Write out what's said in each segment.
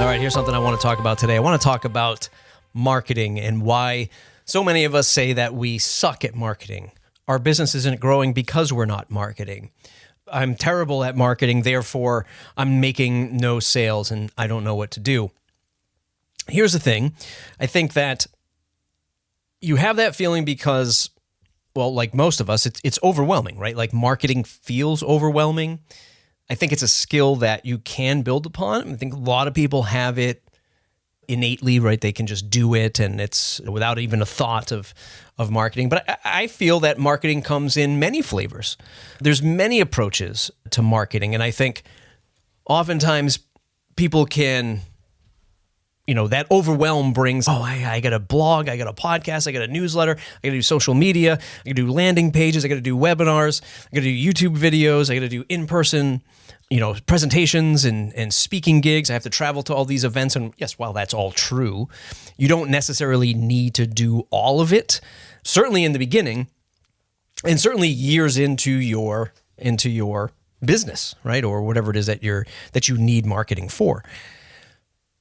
All right, here's something I want to talk about today. I want to talk about marketing and why so many of us say that we suck at marketing. Our business isn't growing because we're not marketing. I'm terrible at marketing, therefore I'm making no sales and I don't know what to do. Here's the thing. I think that you have that feeling because, well, like most of us, it's overwhelming, right? Like marketing feels overwhelming. I think it's a skill that you can build upon. I think a lot of people have it innately, right? They can just do it and it's without even a thought of marketing. But I feel that marketing comes in many flavors. There's many approaches to marketing. And I think oftentimes people can, that overwhelm brings, I got a blog, I got a podcast, I got a newsletter, I got to do social media, I got to do landing pages, I got to do webinars, I got to do YouTube videos, I got to do in-person, presentations and speaking gigs. I have to travel to all these events. And yes, while that's all true, you don't necessarily need to do all of it, certainly in the beginning and certainly years into your business, right? Or whatever it is that you need marketing for.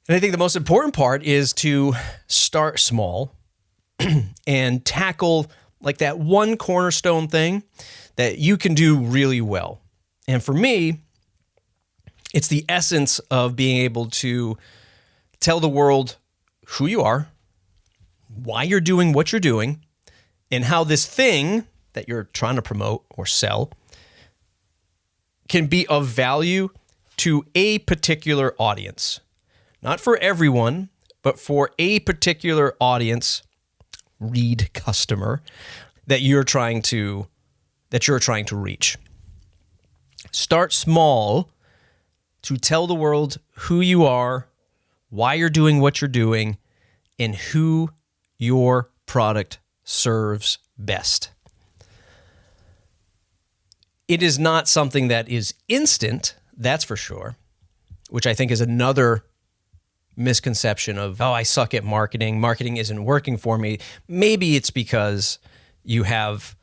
And I think the most important part is to start small and tackle like that one cornerstone thing that you can do really well. And for me, it's the essence of being able to tell the world who you are, why you're doing what you're doing, and how this thing that you're trying to promote or sell can be of value to a particular audience. Not for everyone, but for a particular audience, read customer, that you're trying to reach. Start small to tell the world who you are, why you're doing what you're doing, and who your product serves best. It is not something that is instant, that's for sure, which I think is another misconception of, I suck at marketing. Marketing isn't working for me. Maybe it's because you have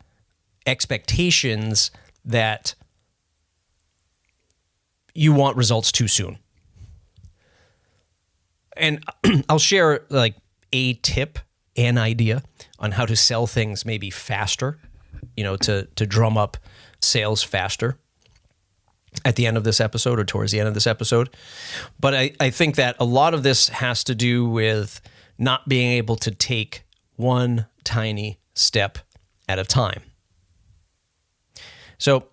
expectations that you want results too soon. And I'll share like a tip, an idea on how to sell things maybe faster, to drum up sales faster at the end of this episode or towards the end of this episode. But I think that a lot of this has to do with not being able to take one tiny step at a time. So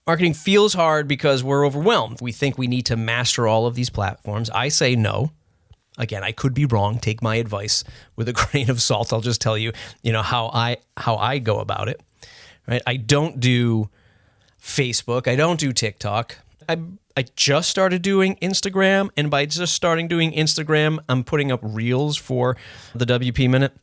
marketing feels hard because we're overwhelmed. We think we need to master all of these platforms. I say no. Again, I could be wrong. Take my advice with a grain of salt. I'll just tell you, how I go about it. Right? I don't do Facebook. I don't do TikTok. I just started doing Instagram, and by just starting doing Instagram, I'm putting up reels for the WP Minute.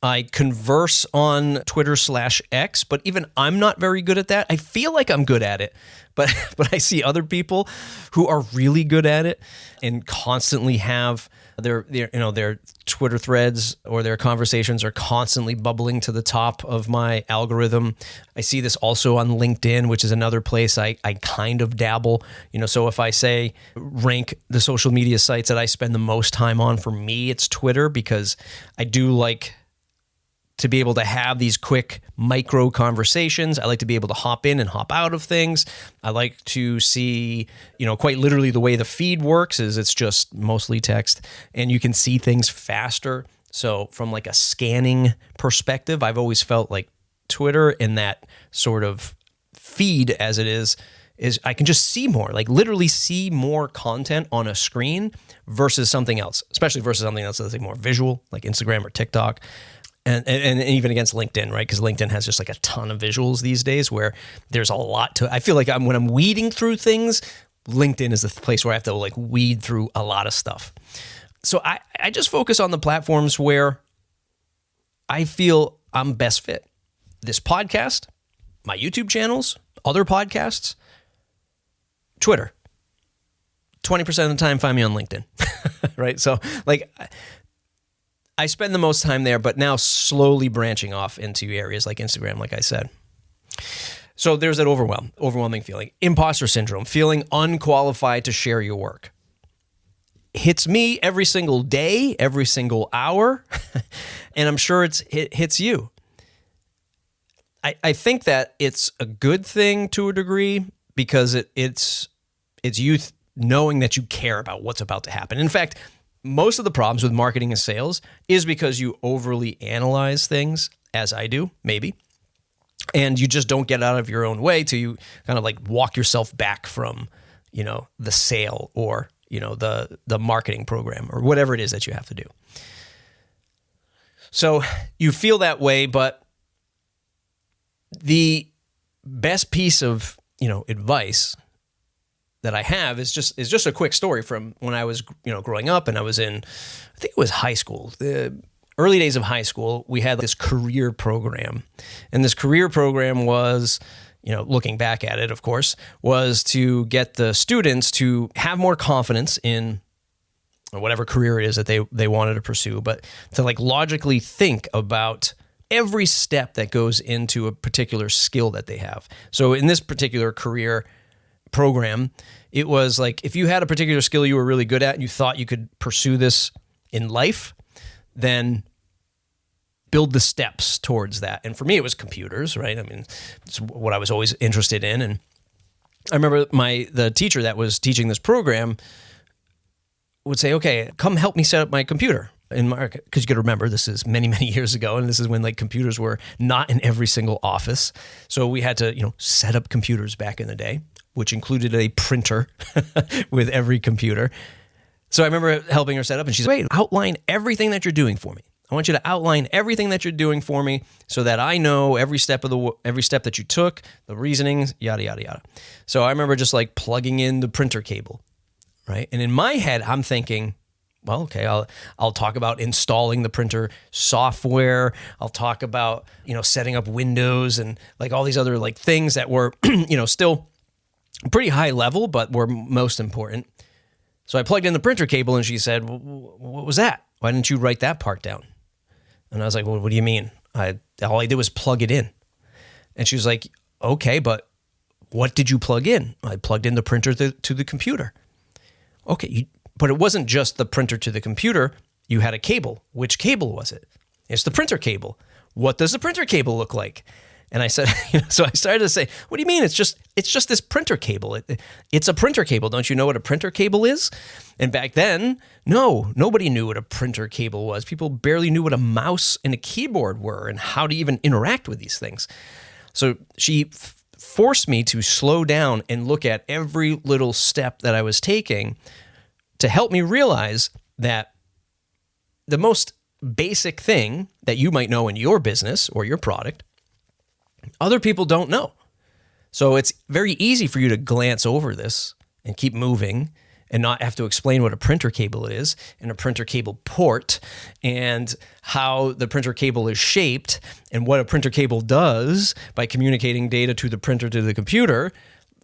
I converse on Twitter/X, but even I'm not very good at that. I feel like I'm good at it, but I see other people who are really good at it and constantly have their Twitter threads or their conversations are constantly bubbling to the top of my algorithm. I see this also on LinkedIn, which is another place I kind of dabble. So if I say rank the social media sites that I spend the most time on, for me, it's Twitter, because I do like to be able to have these quick micro conversations. I like to be able to hop in and hop out of things. I like to see, quite literally the way the feed works is it's just mostly text and you can see things faster. So from like a scanning perspective, I've always felt like Twitter and that sort of feed as it is I can just see more, like literally see more content on a screen versus something else, especially versus something else that's like more visual, like Instagram or TikTok. And even against LinkedIn, right? Because LinkedIn has just like a ton of visuals these days where there's a lot to, I feel like when I'm weeding through things, LinkedIn is the place where I have to like weed through a lot of stuff. So I just focus on the platforms where I feel I'm best fit. This podcast, my YouTube channels, other podcasts, Twitter. 20% of the time, find me on LinkedIn, right? So like, I spend the most time there, but now slowly branching off into areas like Instagram, like I said. So there's that overwhelming feeling. Imposter syndrome, feeling unqualified to share your work. Hits me every single day, every single hour, and I'm sure it hits you. I think that it's a good thing to a degree because it's you knowing that you care about what's about to happen. In fact, most of the problems with marketing and sales is because you overly analyze things, as I do, maybe, and you just don't get out of your own way till you kind of like walk yourself back from, the sale or, the marketing program or whatever it is that you have to do. So you feel that way, but the best piece of, advice that I have is just a quick story from when I was, growing up, and I was in, I think it was high school. The early days of high school, we had this career program. And this career program was, looking back at it, of course, was to get the students to have more confidence in whatever career it is that they wanted to pursue, but to like logically think about every step that goes into a particular skill that they have. So in this particular career program, it was like if you had a particular skill you were really good at and you thought you could pursue this in life, then build the steps towards that. And for me, it was computers, right? I mean, it's what I was always interested in. And I remember the teacher that was teaching this program would say, okay, come help me set up my computer. Because you got to remember, this is many, many years ago, and this is when like computers were not in every single office. So we had to, set up computers back in the day, which included a printer with every computer. So I remember helping her set up, and she's like, wait, outline everything that you're doing for me. I want you to outline everything that you're doing for me so that I know every step that you took, the reasonings, yada, yada, yada. So I remember just like plugging in the printer cable, right? And in my head, I'm thinking, well, okay, I'll talk about installing the printer software. I'll talk about, setting up Windows and like all these other like things that were, still pretty high level, but were most important. So I plugged in the printer cable and she said, what was that? Why didn't you write that part down? And I was like, well, what do you mean? All I did was plug it in. And she was like, okay, but what did you plug in? I plugged in the printer to the computer. Okay, but it wasn't just the printer to the computer. You had a cable. Which cable was it? It's the printer cable. What does the printer cable look like? And I said, so I started to say, what do you mean? It's just this printer cable. It's a printer cable. Don't you know what a printer cable is? And back then, nobody knew what a printer cable was. People barely knew what a mouse and a keyboard were and how to even interact with these things. So she forced me to slow down and look at every little step that I was taking to help me realize that the most basic thing that you might know in your business or your product, other people don't know. So it's very easy for you to glance over this and keep moving and not have to explain what a printer cable is and a printer cable port and how the printer cable is shaped and what a printer cable does by communicating data to the printer to the computer.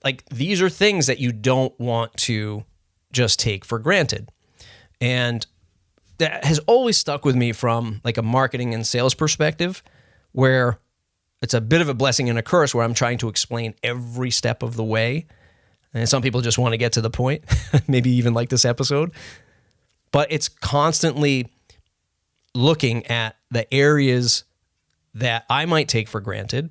Like, these are things that you don't want to just take for granted. And that has always stuck with me from like a marketing and sales perspective, where it's a bit of a blessing and a curse where I'm trying to explain every step of the way. And some people just want to get to the point, maybe even like this episode. But it's constantly looking at the areas that I might take for granted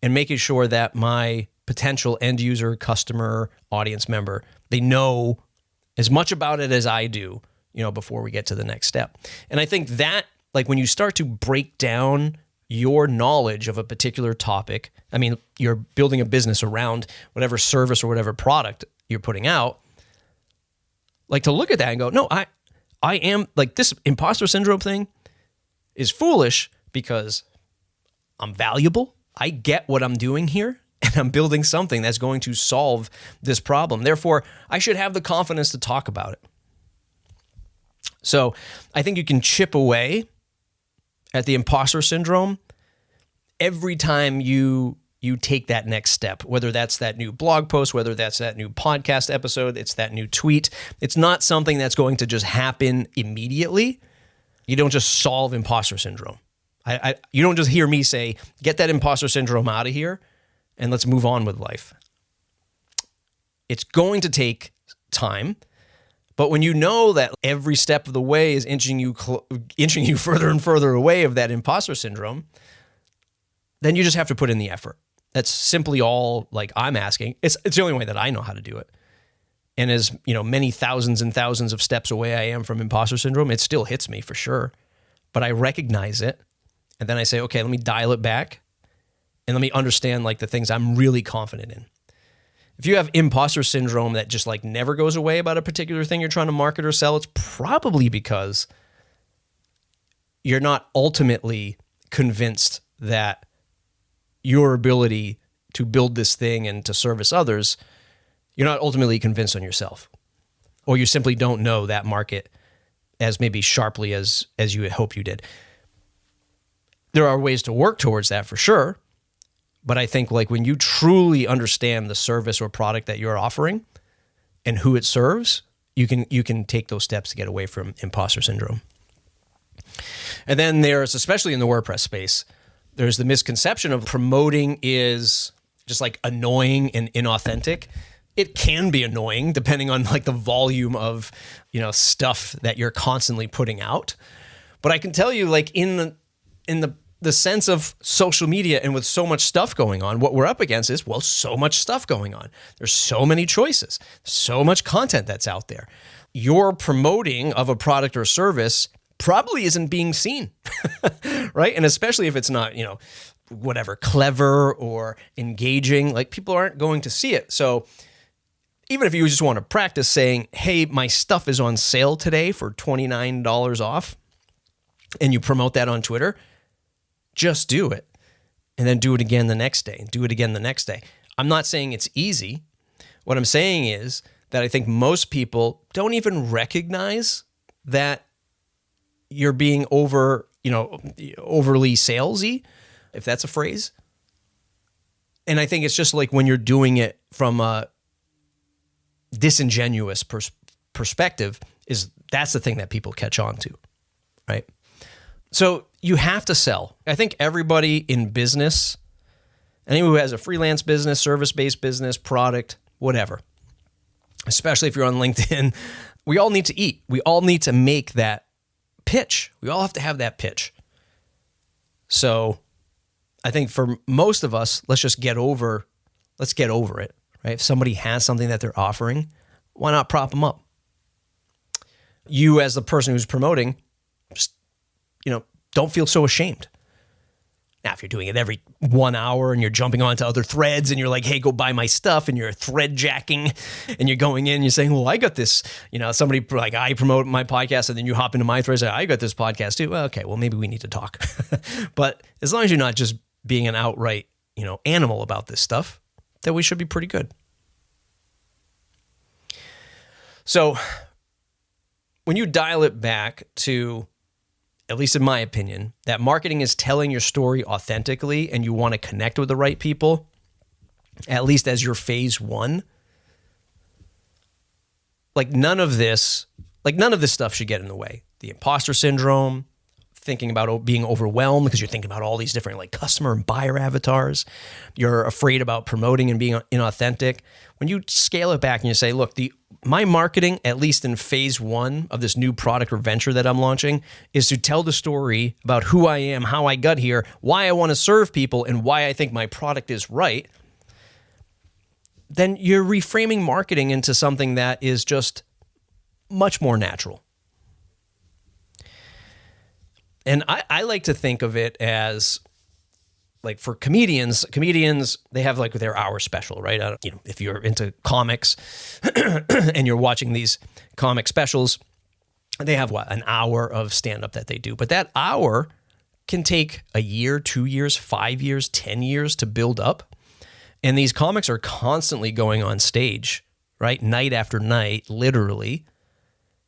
and making sure that my potential end user, customer, audience member, they know as much about it as I do, before we get to the next step. And I think that, like, when you start to break down your knowledge of a particular topic, I mean, you're building a business around whatever service or whatever product you're putting out, like, to look at that and go, no, I am, like, this imposter syndrome thing is foolish because I'm valuable. I get what I'm doing here, and I'm building something that's going to solve this problem. Therefore, I should have the confidence to talk about it. So I think you can chip away at the imposter syndrome every time you take that next step, whether that's that new blog post, whether that's that new podcast episode, it's that new tweet. It's not something that's going to just happen immediately. You don't just solve imposter syndrome. You don't just hear me say, get that imposter syndrome out of here, and let's move on with life. It's going to take time, but when you know that every step of the way is inching you further and further away of that imposter syndrome, then you just have to put in the effort. That's simply all like I'm asking. It's the only way that I know how to do it. And as many thousands and thousands of steps away I am from imposter syndrome, it still hits me for sure. But I recognize it, and then I say, okay, let me dial it back, and let me understand like the things I'm really confident in. If you have imposter syndrome that just like never goes away about a particular thing you're trying to market or sell, it's probably because you're not ultimately convinced that your ability to build this thing and to service others, you're not ultimately convinced on yourself, or you simply don't know that market as maybe sharply as you had hoped you did. There are ways to work towards that for sure, but I think like when you truly understand the service or product that you're offering and who it serves, you can take those steps to get away from imposter syndrome. And then there's, especially in the WordPress space, there's the misconception of promoting is just like annoying and inauthentic. It can be annoying depending on like the volume of, stuff that you're constantly putting out. But I can tell you, like in the sense of social media and with so much stuff going on, what we're up against is, so much stuff going on. There's so many choices, so much content that's out there. Your promoting of a product or service probably isn't being seen, right? And especially if it's not, clever or engaging, like people aren't going to see it. So even if you just want to practice saying, hey, my stuff is on sale today for $29 off, and you promote that on Twitter, just do it. And then do it again the next day, and do it again the next day. I'm not saying it's easy. What I'm saying is that I think most people don't even recognize that you're being overly salesy, if that's a phrase. And I think it's just like when you're doing it from a disingenuous perspective, that's the thing that people catch on to, right? So you have to sell. I think everybody in business, anyone who has a freelance business, service-based business, product, whatever, especially if you're on LinkedIn, we all need to eat. We all need to make that pitch. We all have to have that pitch. So I think for most of us, let's get over it, right? If somebody has something that they're offering, why not prop them up? You as the person who's promoting, just, don't feel so ashamed. Now, if you're doing it every 1 hour and you're jumping onto other threads and you're like, hey, go buy my stuff, and you're thread jacking and you're going in and you're saying, well, I got this, somebody like I promote my podcast and then you hop into my thread and say, I got this podcast too. Well, okay, well, maybe we need to talk. But as long as you're not just being an outright, animal about this stuff, then we should be pretty good. So when you dial it back to, at least in my opinion, that marketing is telling your story authentically and you want to connect with the right people, at least as your phase one, none of this stuff should get in the way. The imposter syndrome, thinking about being overwhelmed because you're thinking about all these different customer and buyer avatars. You're afraid about promoting and being inauthentic. When you scale it back and you say, look, my marketing, at least in phase one of this new product or venture that I'm launching, is to tell the story about who I am, how I got here, why I want to serve people, and why I think my product is right, then you're reframing marketing into something that is just much more natural. And I like to think of it as, for comedians, they have their hour special, right? If you're into comics and you're watching these comic specials, they have an hour of stand-up that they do. But that hour can take a year, 2 years, 5 years, 10 years to build up. And these comics are constantly going on stage, right? Night after night, literally,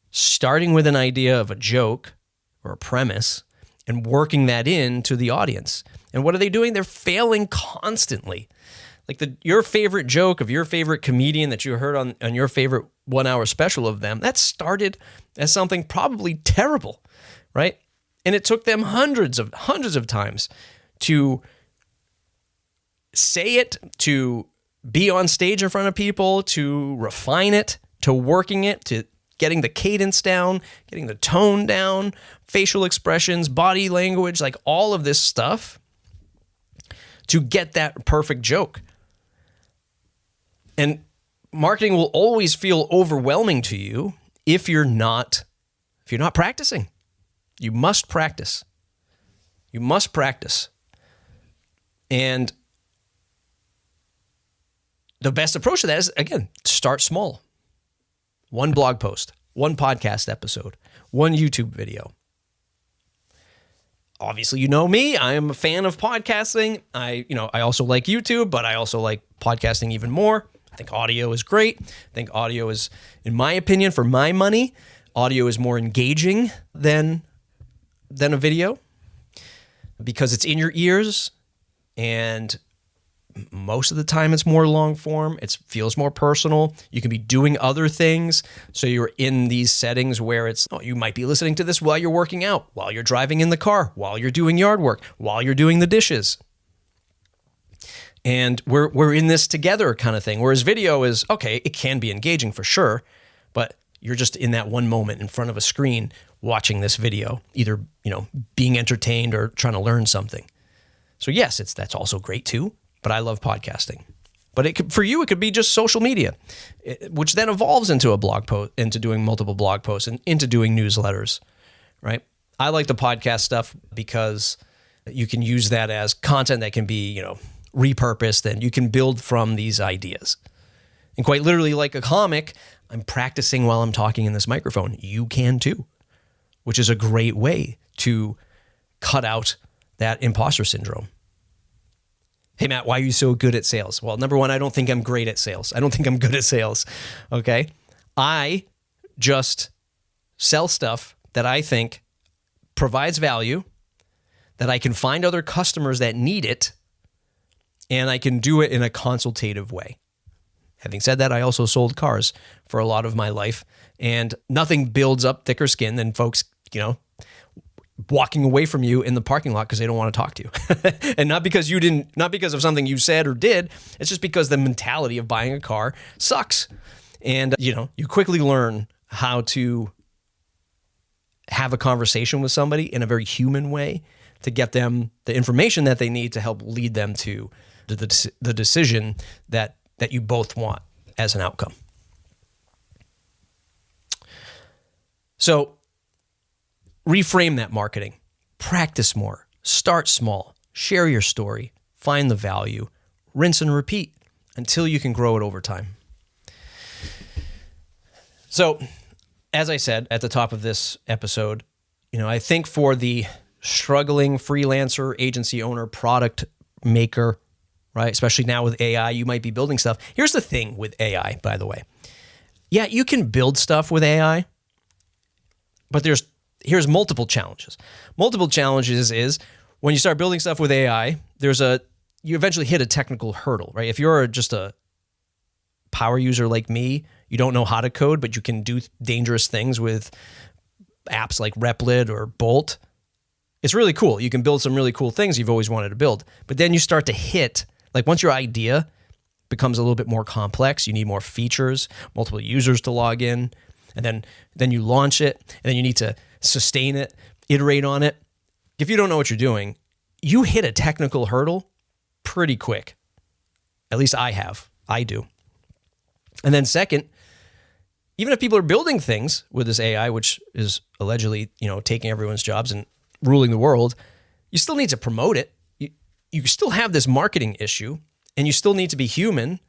starting with an idea of a joke or a premise and working that into the audience. And what are they doing? They're failing constantly. Your favorite joke of your favorite comedian that you heard on your favorite 1 hour special of them, that started as something probably terrible, right? And it took them hundreds of times to say it, to be on stage in front of people, to refine it, to working it, to getting the cadence down, getting the tone down, facial expressions, body language, like all of this stuff to get that perfect joke. And marketing will always feel overwhelming to you if you're not practicing. You must practice. You must practice. And the best approach to that is, again, start small. One blog post, one podcast episode, one YouTube video. Obviously, you know me. I am a fan of podcasting. I also like YouTube, but I also like podcasting even more. I think audio is great. I think audio is, in my opinion, for my money, audio is more engaging than a video because it's in your ears, and most of the time it's more long form. It feels more personal. You can be doing other things. So you're in these settings where you might be listening to this while you're working out, while you're driving in the car, while you're doing yard work, while you're doing the dishes. And we're in this together kind of thing. Whereas video is, okay, it can be engaging for sure, but you're just in that one moment in front of a screen watching this video, either, being entertained or trying to learn something. So yes, that's also great too. But I love podcasting. But for you, it could be just social media, which then evolves into a blog post, into doing multiple blog posts, and into doing newsletters, right? I like the podcast stuff because you can use that as content that can be, repurposed, and you can build from these ideas. And quite literally, like a comic, I'm practicing while I'm talking in this microphone. You can too, which is a great way to cut out that imposter syndrome. Hey, Matt, why are you so good at sales? Well, number one, I don't think I'm great at sales. I don't think I'm good at sales, okay? I just sell stuff that I think provides value, that I can find other customers that need it, and I can do it in a consultative way. Having said that, I also sold cars for a lot of my life, and nothing builds up thicker skin than folks, walking away from you in the parking lot because they don't want to talk to you. And not because of something you said or did. It's just because the mentality of buying a car sucks. And, you quickly learn how to have a conversation with somebody in a very human way to get them the information that they need to help lead them to the decision that you both want as an outcome. So, reframe that marketing. Practice more. Start small. Share your story. Find the value. Rinse and repeat until you can grow it over time. So, as I said at the top of this episode, I think for the struggling freelancer, agency owner, product maker, right? Especially now with AI, you might be building stuff. Here's the thing with AI, by the way. Yeah, you can build stuff with AI, but here's multiple challenges. Multiple challenges is when you start building stuff with AI, you eventually hit a technical hurdle, right? If you're just a power user like me, you don't know how to code, but you can do dangerous things with apps like Replit or Bolt. It's really cool. You can build some really cool things you've always wanted to build. But then you start to hit, once your idea becomes a little bit more complex, you need more features, multiple users to log in, and then you launch it, and then you need to sustain it, iterate on it. If you don't know what you're doing, you hit a technical hurdle pretty quick. At least I do. And then second, even if people are building things with this AI, which is allegedly, taking everyone's jobs and ruling the world, you still need to promote it. You still have this marketing issue, and you still need to be human,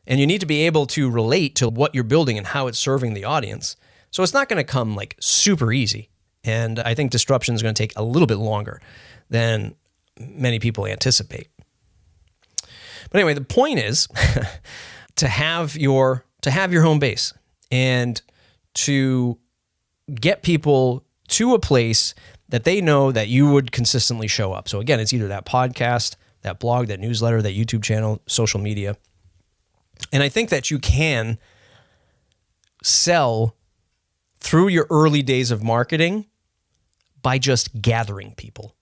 and you need to be able to relate to what you're building and how it's serving the audience. So it's not going to come super easy. And I think disruption is going to take a little bit longer than many people anticipate. But anyway, the point is to have your home base and to get people to a place that they know that you would consistently show up. So again, it's either that podcast, that blog, that newsletter, that YouTube channel, social media. And I think that you can sell through your early days of marketing by just gathering people.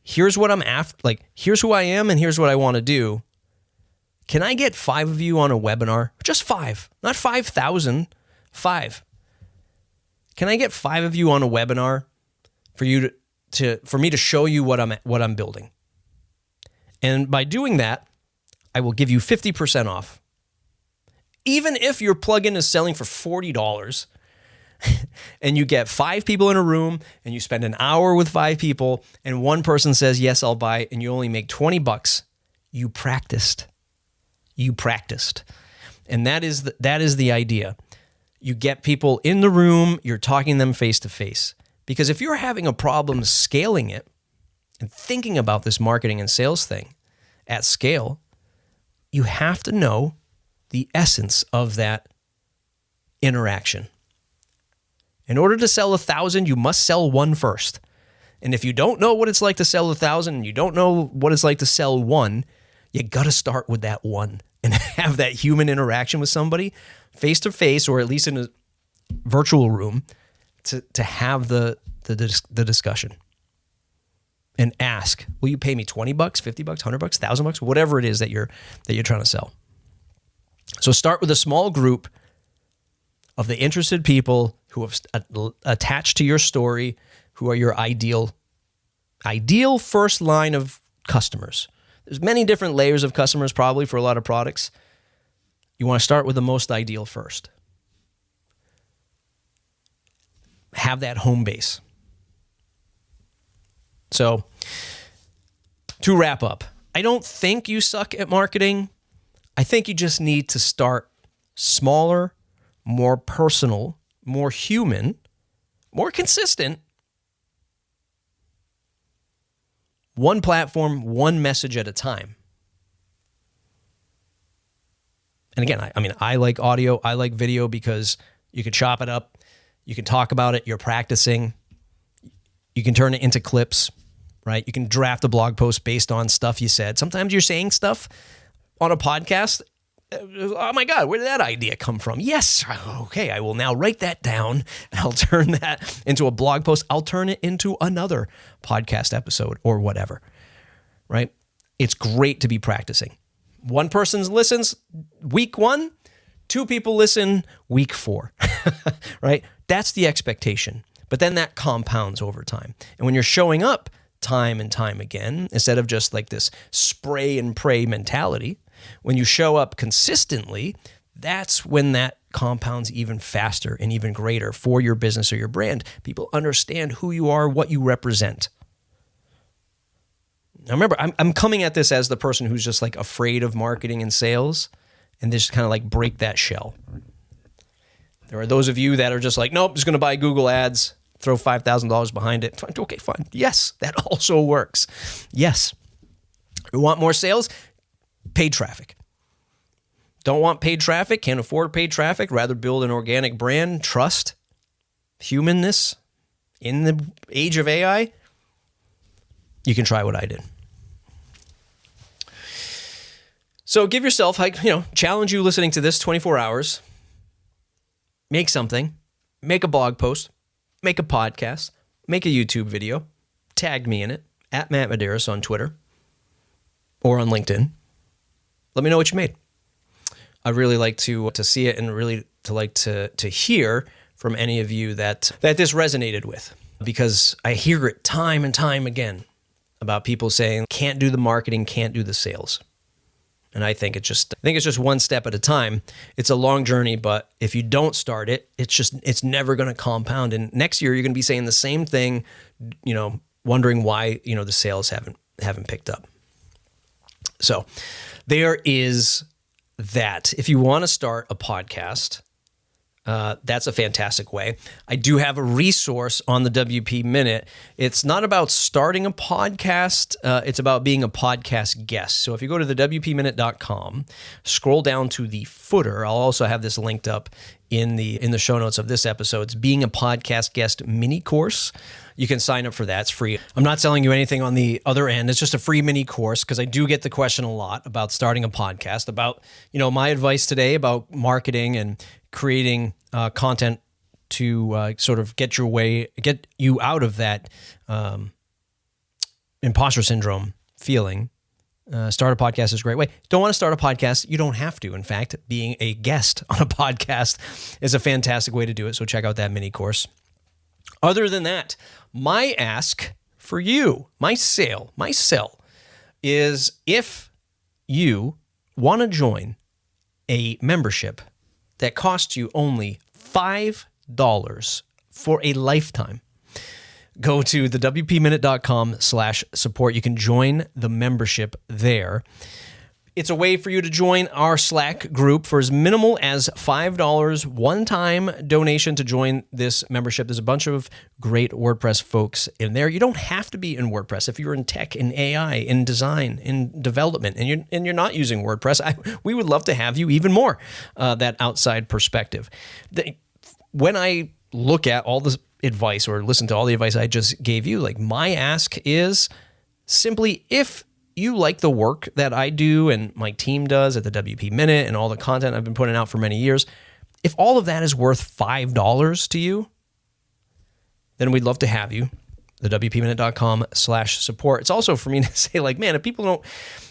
here's what I'm after, like, here's who I am and here's what I want to do. Can I get 5 of you on a webinar? Just 5, not 5,000, 5. Can I get 5 of you on a webinar for you for me to show you what I'm building? And by doing that, I will give you 50% off. Even if your plugin is selling for $40 and you get 5 people in a room and you spend an hour with 5 people and one person says, yes, I'll buy, and you only make $20, you practiced. You practiced. And that is the idea. You get people in the room, you're talking to them face to face. Because if you're having a problem scaling it and thinking about this marketing and sales thing at scale, you have to know the essence of that interaction. In order to sell 1,000, you must sell 1 first. And if you don't know what it's like to sell 1,000 and you don't know what it's like to sell 1, you got to start with that 1 and have that human interaction with somebody face to face, or at least in a virtual room, to have the discussion. And ask, will you pay me $20, $50, $100, $1,000, whatever it is that you're trying to sell. So start with a small group of the interested people who have attached to your story, who are your ideal first line of customers. There's many different layers of customers probably for a lot of products. You want to start with the most ideal first. Have that home base. So, to wrap up, I don't think you suck at marketing. I think you just need to start smaller, more personal, more human, more consistent. One platform, one message at a time. And again, I like audio, I like video because you can chop it up, you can talk about it, you're practicing, you can turn it into clips, right? You can draft a blog post based on stuff you said. Sometimes you're saying stuff on a podcast. Oh my God, where did that idea come from? Yes, okay, I will now write that down. I'll turn that into a blog post. I'll turn it into another podcast episode or whatever, right? It's great to be practicing. One person listens week 1, 2 people listen week 4, right? That's the expectation. But then that compounds over time. And when you're showing up time and time again, instead of just like this spray and pray mentality, when you show up consistently, that's when that compounds even faster and even greater for your business or your brand. People understand who you are, what you represent. Now remember, I'm coming at this as the person who's just like afraid of marketing and sales, and just kind of like break that shell. There are those of you that are just like, nope, just going to buy Google ads, throw $5,000 behind it. Okay, fine. Yes, that also works. Yes. You want more sales? Paid traffic. Don't want paid traffic, can't afford paid traffic, rather build an organic brand, trust, humanness in the age of AI. You can try what I did. So give yourself, challenge you listening to this 24 hours. Make something, make a blog post, make a podcast, make a YouTube video, tag me in it, at Matt Medeiros on Twitter or on LinkedIn. Let me know what you made. I'd really like to see it, and really to hear from any of you that this resonated with, because I hear it time and time again about people saying, can't do the marketing, can't do the sales. And I think it's just one step at a time. It's a long journey, but if you don't start it, it's never going to compound. And next year you're going to be saying the same thing, wondering why, the sales haven't picked up. So there is that. If you want to start a podcast, that's a fantastic way. I do have a resource on the WP Minute. It's not about starting a podcast. It's about being a podcast guest. So if you go to the WPMinute.com, scroll down to the footer. I'll also have this linked up in the show notes of this episode. It's Being a Podcast Guest mini course. You can sign up for that. It's free. I'm not selling you anything on the other end. It's just a free mini course, because I do get the question a lot about starting a podcast, about, my advice today about marketing and creating content to sort of get you out of that imposter syndrome feeling, start a podcast is a great way. Don't want to start a podcast? You don't have to. In fact, being a guest on a podcast is a fantastic way to do it. So check out that mini course. Other than that, my ask for you, my sell is if you want to join a membership that costs you only $5 for a lifetime, go to thewpminute.com/support. You can join the membership there. It's a way for you to join our Slack group for as minimal as $5 one-time donation to join this membership. There's a bunch of great WordPress folks in there. You don't have to be in WordPress. If you're in tech, in AI, in design, in development, and you're not using WordPress, we would love to have you even more, that outside perspective. When I look at all this advice or listen to all the advice I just gave you, like, my ask is simply, if you like the work that I do and my team does at the WP Minute and all the content I've been putting out for many years, if all of that is worth $5 to you, then we'd love to have you. thewpminute.com/support. It's also for me to say, like, man,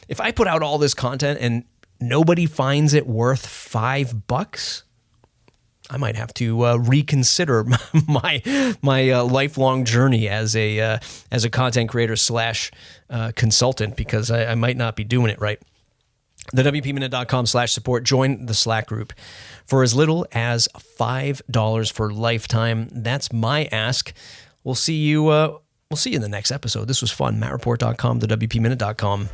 if I put out all this content and nobody finds it worth $5, I might have to reconsider my lifelong journey as a content creator / consultant, because I might not be doing it right. thewpminute.com/support. Join the Slack group for as little as $5 for lifetime. That's my ask. We'll see you in the next episode. This was fun. MattReport.com, thewpminute.com.